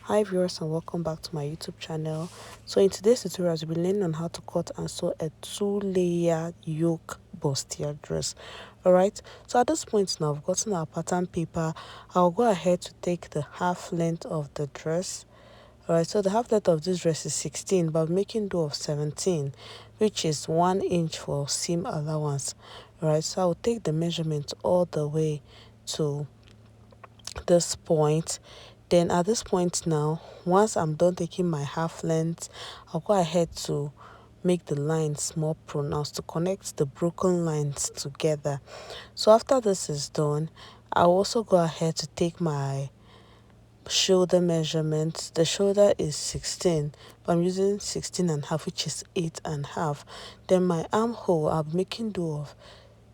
Hi viewers, and welcome back to my YouTube channel. So in today's tutorial, we'll be learning on how to cut and sew a 2-layer yoke bustier dress. Alright, so at this point now I've gotten our pattern paper. I'll go ahead to take the half length of the dress. Alright, so the half length of this dress is 16, but I'm making do of 17, which is 1 inch for seam allowance. Alright, so I'll take the measurement all the way to this point. Then at this point now, once I'm done taking my half length, I'll go ahead to make the lines more pronounced to connect the broken lines together. So after this is done, I'll also go ahead to take my shoulder measurement. The shoulder is 16, but I'm using 16 and a half, which is 8 and a half. Then my armhole, I'm making do of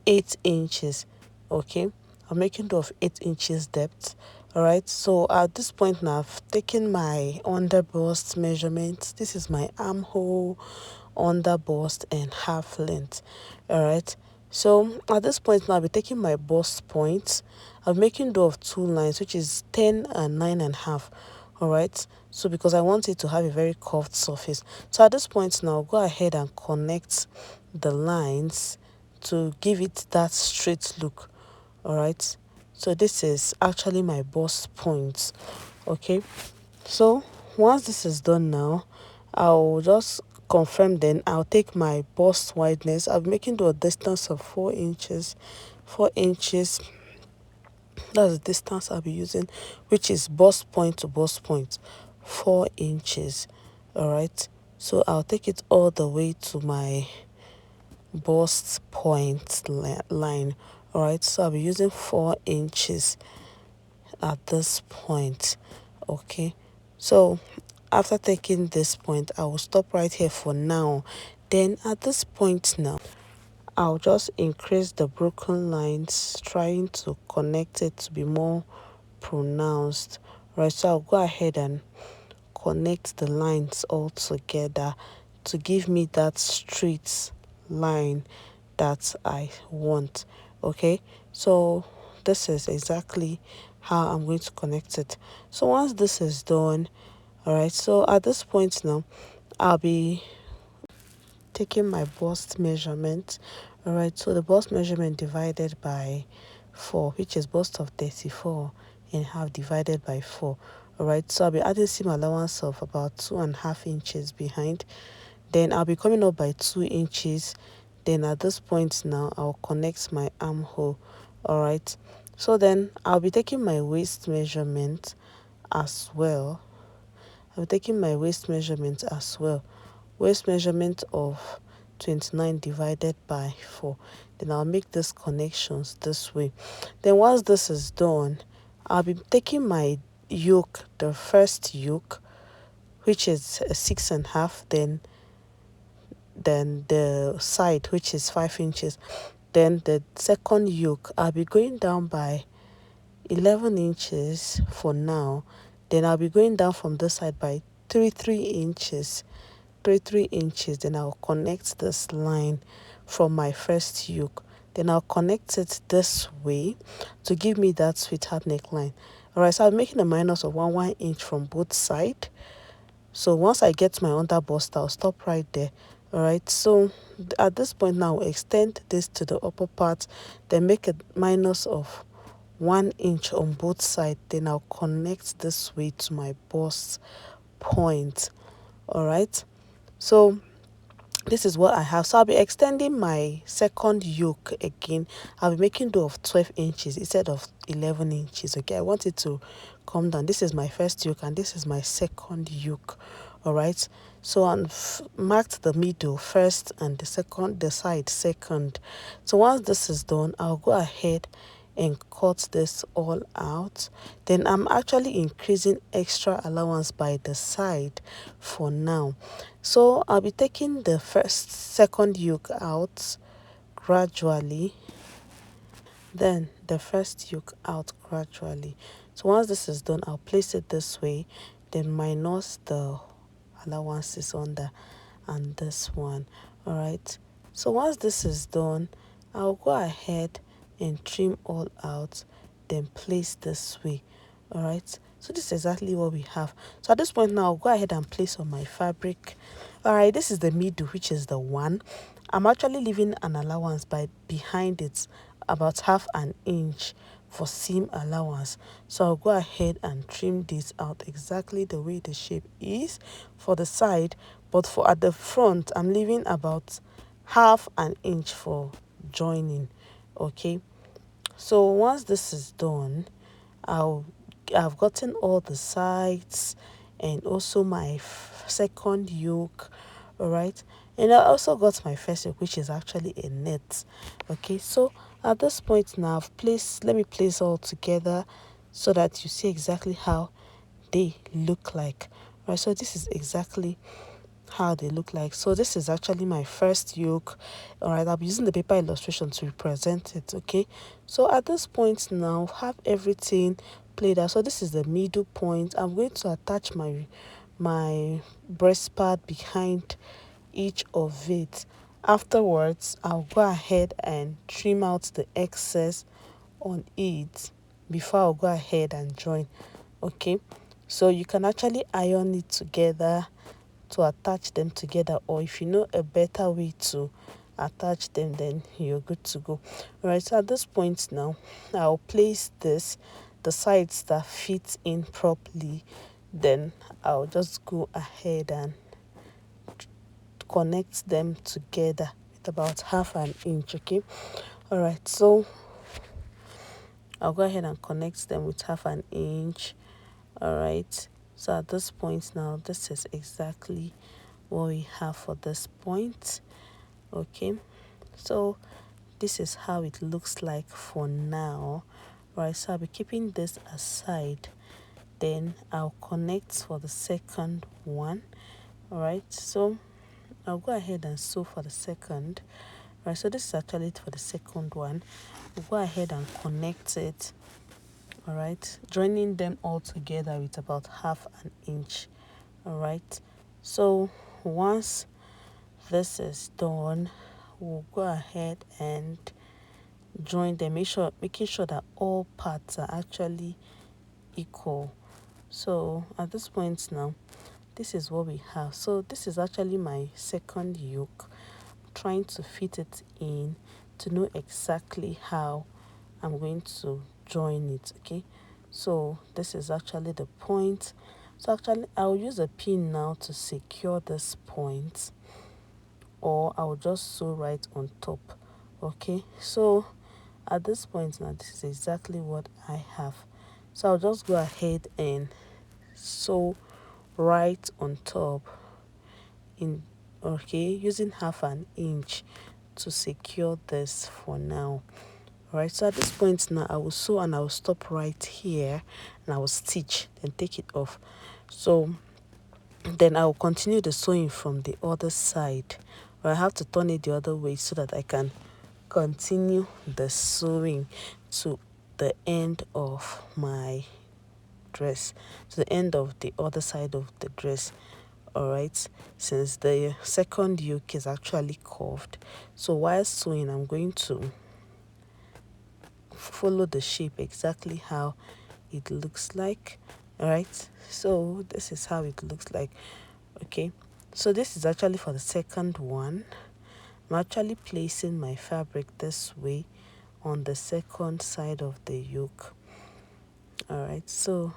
8 inches. Okay, I'm making do of 8 inches depth. All right, so at this point now I've taken my under bust measurement. This is my armhole, under bust, and half length. All right, so at this point now I'll be taking my bust points. I'm making do of 2 lines, which is 10 and 9 and a half. All right, so because I want it to have a very curved surface, so at this point now I'll go ahead and connect the lines to give it that straight look. All right, so this is actually my bust points. Okay, so once this is done now, I'll just confirm. Then I'll take my bust wideness. I'm making to a distance of 4 inches. 4 inches, that's the distance I'll be using, which is bust point to bust point, 4 inches. All right, so I'll take it all the way to my bust point line. All right, so I'll be using 4 inches at this point. Okay, so after taking this point, I will stop right here for now. Then at this point now, I'll just increase the broken lines, trying to connect it to be more pronounced. Right, so I'll go ahead and connect the lines all together to give me that straight line that I want. Okay, so this is exactly how I'm going to connect it. So once this is done, all right, so at this point now I'll be taking my bust measurement. All right, so the bust measurement divided by 4, which is bust of 34 and half divided by 4. All right, so I'll be adding seam allowance of about 2.5 inches behind. Then I'll be coming up by 2 inches. Then at this point now I'll connect my armhole. All right, so then I'll be taking my waist measurement as well. I'm taking my waist measurement as well. Waist measurement of 29 divided by 4. Then I'll make these connections this way. Then once this is done, I'll be taking my yoke, the first yoke, which is 6.5, then the side, which is 5 inches. Then the second yoke, I'll be going down by 11 inches for now. Then I'll be going down from this side by 3 inches. 3 inches. Then I'll connect this line from my first yoke. Then I'll connect it this way to give me that sweetheart neckline. All right, so I'm making a minus of 1 inch from both sides. So once I get my under bust, I'll stop right there. All right, so at this point now I'll extend this to the upper part, then make a minus of 1 inch on both sides. Then I'll connect this way to my bust point. All right, so this is what I have. So I'll be extending my second yoke again. I'll be making do of 12 inches instead of 11 inches. Okay, I want it to come down. This is my first yoke and this is my second yoke. All right, so I've marked the middle first and the side second. So once this is done, I'll go ahead and cut this all out. Then I'm actually increasing extra allowance by the side for now. So I'll be taking the second yoke out gradually, then the first yoke out gradually. So once this is done, I'll place it this way, then minus the allowances under and this one. All right, so once this is done, I'll go ahead and trim all out, then place this way. All right, So this is exactly what we have. So at this point now, I'll go ahead and place on my fabric. All right, this is the middle, which is the one. I'm actually leaving an allowance by behind it, about half an inch for seam allowance. So I'll go ahead and trim this out exactly the way the shape is for the side, but for at the front I'm leaving about half an inch for joining. Okay, so once this is done, I'll I've gotten all the sides and also my second yoke. All right, and I also got my first yoke, which is actually a net. Okay, so at this point now I've placed, let me place all together so that you see exactly how they look like. All right, so this is exactly how they look like. So this is actually my first yoke. All right, I'll be using the paper illustration to represent it. Okay, so at this point now have everything played out. So this is the middle point. I'm going to attach my breast pad behind each of it. Afterwards, I'll go ahead and trim out the excess on it before I'll go ahead and join. Okay, so you can actually iron it together to attach them together, or if you know a better way to attach them, then you're good to go. All right, so at this point now I'll place the sides that fit in properly, then I'll just go ahead and connect them together with about half an inch. Okay, all right, so I'll go ahead and connect them with half an inch. All right, so at this point now, this is exactly what we have for this point. Okay, so this is how it looks like for now. Right, so I'll be keeping this aside, then I'll connect for the second one. All right, so I'll go ahead and sew for the second. Right, so this is actually it for the second one. We'll go ahead and connect it. All right, joining them all together with about half an inch. All right, so once this is done, we'll go ahead and join them, making sure that all parts are actually equal. So at this point now, this is what we have. So this is actually my second yoke, trying to fit it in to know exactly how I'm going to join it. Okay, so this is actually the point. So actually I'll use a pin now to secure this point, or I'll just sew right on top. Okay, so at this point now, this is exactly what I have. So I'll just go ahead and sew right on top in, okay, using half an inch to secure this for now. All right, so at this point now I will sew and I will stop right here and I will stitch and take it off. So then I will continue the sewing from the other side, or I have to turn it the other way so that I can continue the sewing to the end of my dress, to the end of the other side of the dress. All right, since the second yoke is actually curved, so while sewing I'm going to follow the shape exactly how it looks like. All right, so this is how it looks like. Okay, so this is actually for the second one. I'm actually placing my fabric this way on the second side of the yoke. All right, so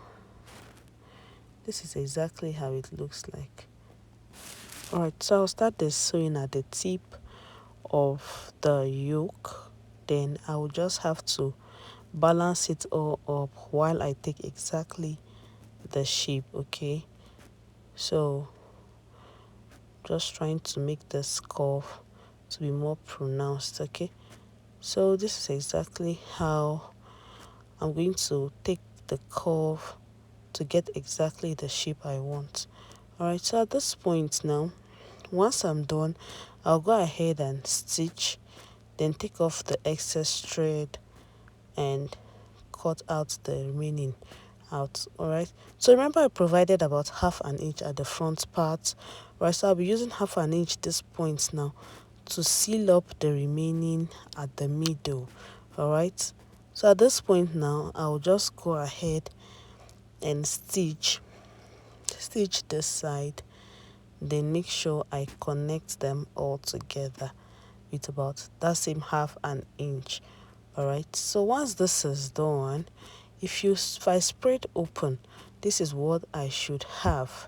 this is exactly how it looks like. All right, so I'll start the sewing at the tip of the yoke, then I will just have to balance it all up while I take exactly the shape. Okay, so just trying to make this curve to be more pronounced. Okay, so this is exactly how I'm going to take the curve to get exactly the shape I want. All right, so at this point now, once I'm done, I'll go ahead and stitch, then take off the excess thread and cut out the remaining out. All right, so remember I provided about half an inch at the front part. Right, so I'll be using half an inch this point now to seal up the remaining at the middle. All right, so at this point now I'll just go ahead and stitch this side, then make sure I connect them all together with about that same half an inch. All right, so once this is done, if I spread open, this is what I should have.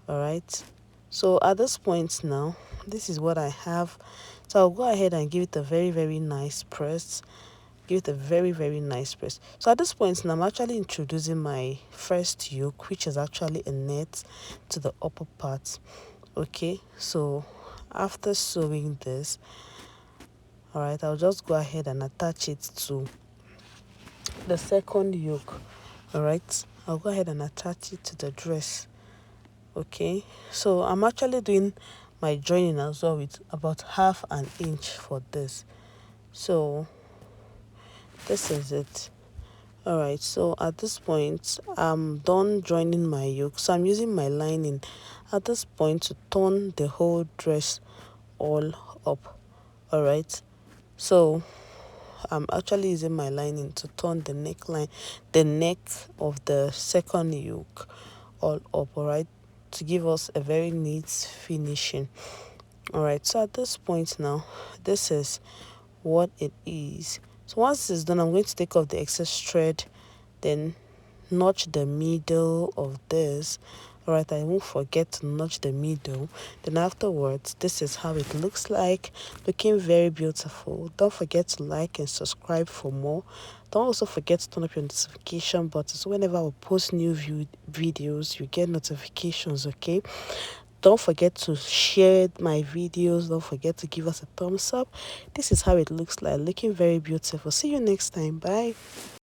All right, so at this point now, this is what I have. So I'll go ahead and give it a very nice press. Give it a very nice press. So at this point now, I'm actually introducing my first yoke, which is actually a net, to the upper part. Okay, so after sewing this, all right, I'll just go ahead and attach it to the second yoke. All right, I'll go ahead and attach it to the dress. Okay, so I'm actually doing my joining as well with about half an inch for this. So this is it. All right, so at this point I'm done joining my yoke, so I'm using my lining at this point to turn the whole dress all up. All right, so I'm actually using my lining to turn the neck of the second yoke all up. All right, to give us a very neat finishing. All right, so at this point now, this is what it is. So once this is done, I'm going to take off the excess thread, then notch the middle of this. All right, I won't forget to notch the middle. Then afterwards, this is how it looks like, looking very beautiful. Don't forget to like and subscribe for more. Don't also forget to turn up your notification button, so whenever I post new videos, you get notifications. Okay, don't forget to share my videos. Don't forget to give us a thumbs up. This is how it looks like, looking very beautiful. See you next time. Bye.